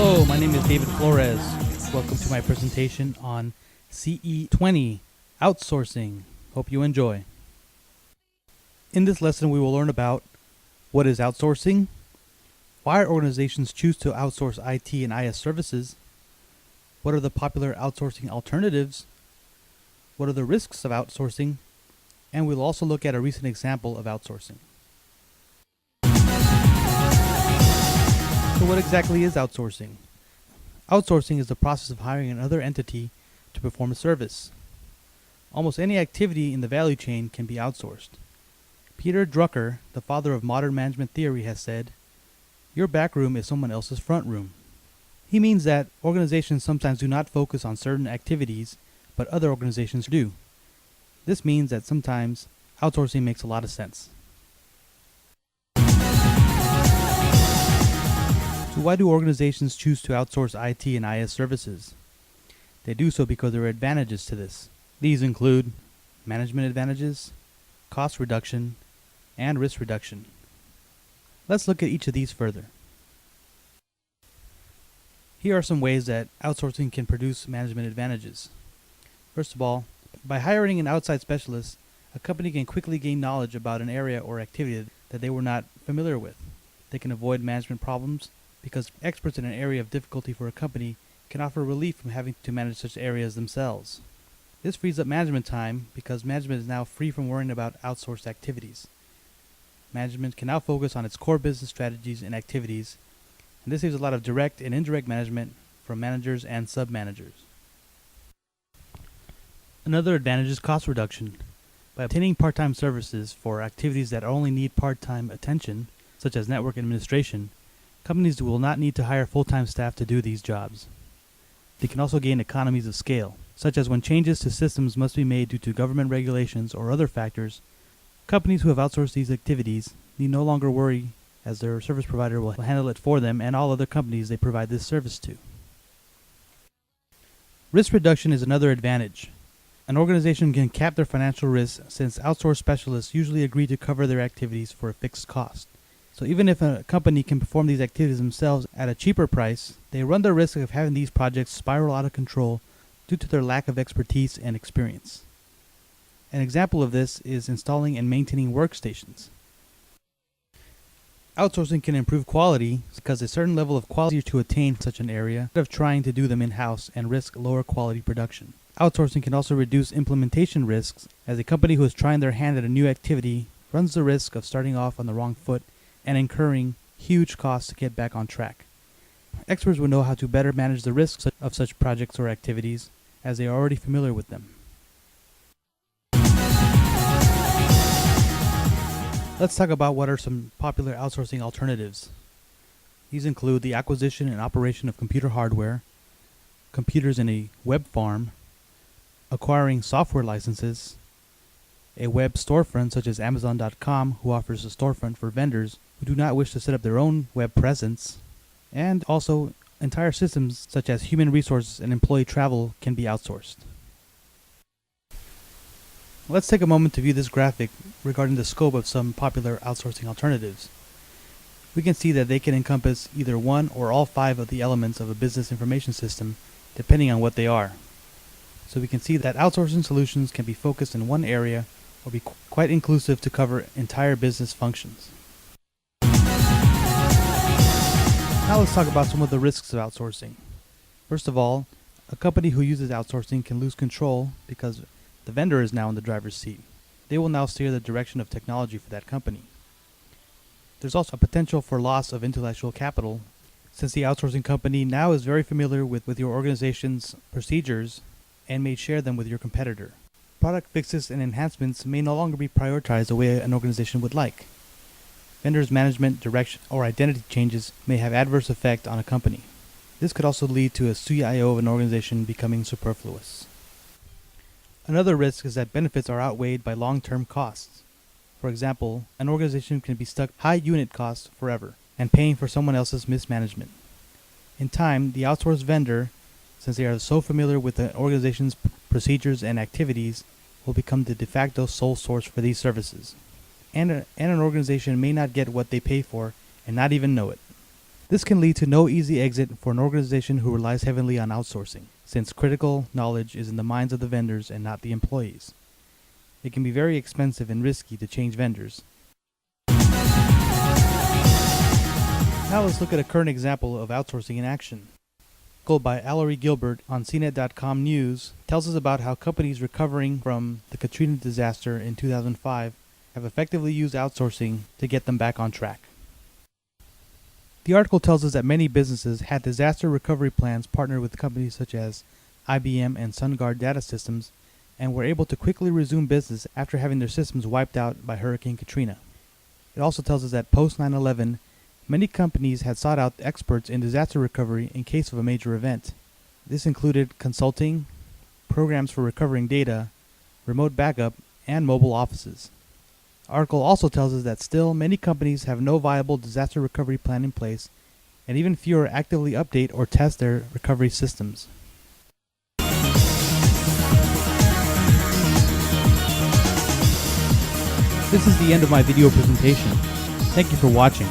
Hello, my name is David Flores. Welcome to my presentation on CE20, Outsourcing. Hope you enjoy. In this lesson, we will learn about what is outsourcing, why organizations choose to outsource IT and IS services, what are the popular outsourcing alternatives, what are the risks of outsourcing, and we'll also look at a recent example of outsourcing. So what exactly is outsourcing? Outsourcing is the process of hiring another entity to perform a service. Almost any activity in the value chain can be outsourced. Peter Drucker, the father of modern management theory, has said, "Your back room is someone else's front room." He means that organizations sometimes do not focus on certain activities, but other organizations do. This means that sometimes outsourcing makes a lot of sense. So why do organizations choose to outsource IT and IS services? They do so because there are advantages to this. These include management advantages, cost reduction, and risk reduction. Let's look at each of these further. Here are some ways that outsourcing can produce management advantages. First of all, by hiring an outside specialist, a company can quickly gain knowledge about an area or activity that they were not familiar with. They can avoid management problems because experts in an area of difficulty for a company can offer relief from having to manage such areas themselves. This frees up management time because management is now free from worrying about outsourced activities. Management can now focus on its core business strategies and activities, and this saves a lot of direct and indirect management from managers and sub-managers. Another advantage is cost reduction. By obtaining part-time services for activities that only need part-time attention, such as network administration, companies will not need to hire full-time staff to do these jobs. They can also gain economies of scale, such as when changes to systems must be made due to government regulations or other factors. Companies who have outsourced these activities need no longer worry, as their service provider will handle it for them and all other companies they provide this service to. Risk reduction is another advantage. An organization can cap their financial risks since outsourced specialists usually agree to cover their activities for a fixed cost. So even if a company can perform these activities themselves at a cheaper price, they run the risk of having these projects spiral out of control due to their lack of expertise and experience. An example of this is installing and maintaining workstations. Outsourcing can improve quality because a certain level of quality is to attain in such an area instead of trying to do them in-house and risk lower quality production. Outsourcing can also reduce implementation risks, as a company who is trying their hand at a new activity runs the risk of starting off on the wrong foot and incurring huge costs to get back on track. Experts will know how to better manage the risks of such projects or activities, as they are already familiar with them. Let's talk about what are some popular outsourcing alternatives. These include the acquisition and operation of computer hardware, computers in a web farm, acquiring software licenses, a web storefront such as Amazon.com, who offers a storefront for vendors who do not wish to set up their own web presence, and also entire systems such as human resources and employee travel can be outsourced. Let's take a moment to view this graphic regarding the scope of some popular outsourcing alternatives. We can see that they can encompass either one or all 5 of the elements of a business information system, depending on what they are. So we can see that outsourcing solutions can be focused in one area or be quite inclusive to cover entire business functions. Now let's talk about some of the risks of outsourcing. First of all, a company who uses outsourcing can lose control because the vendor is now in the driver's seat. They will now steer the direction of technology for that company. There's also a potential for loss of intellectual capital, since the outsourcing company now is very familiar with your organization's procedures and may share them with your competitor. Product fixes and enhancements may no longer be prioritized the way an organization would like. Vendors' management, direction, or identity changes may have adverse effect on a company. This could also lead to a CIO of an organization becoming superfluous. Another risk is that benefits are outweighed by long-term costs. For example, an organization can be stuck high unit costs forever and paying for someone else's mismanagement. In time, the outsourced vendor, since they are so familiar with the organization's procedures and activities, will become the de facto sole source for these services. And an organization may not get what they pay for and not even know it. This can lead to no easy exit for an organization who relies heavily on outsourcing, since critical knowledge is in the minds of the vendors and not the employees. It can be very expensive and risky to change vendors. Now let's look at a current example of outsourcing in action. An article by Allery Gilbert on CNET.com News tells us about how companies recovering from the Katrina disaster in 2005 have effectively used outsourcing to get them back on track. The article tells us that many businesses had disaster recovery plans partnered with companies such as IBM and SunGard Data Systems and were able to quickly resume business after having their systems wiped out by Hurricane Katrina. It also tells us that post 9/11, many companies had sought out experts in disaster recovery in case of a major event. This included consulting, programs for recovering data, remote backup, and mobile offices. The article also tells us that still many companies have no viable disaster recovery plan in place, and even fewer actively update or test their recovery systems. This is the end of my video presentation. Thank you for watching.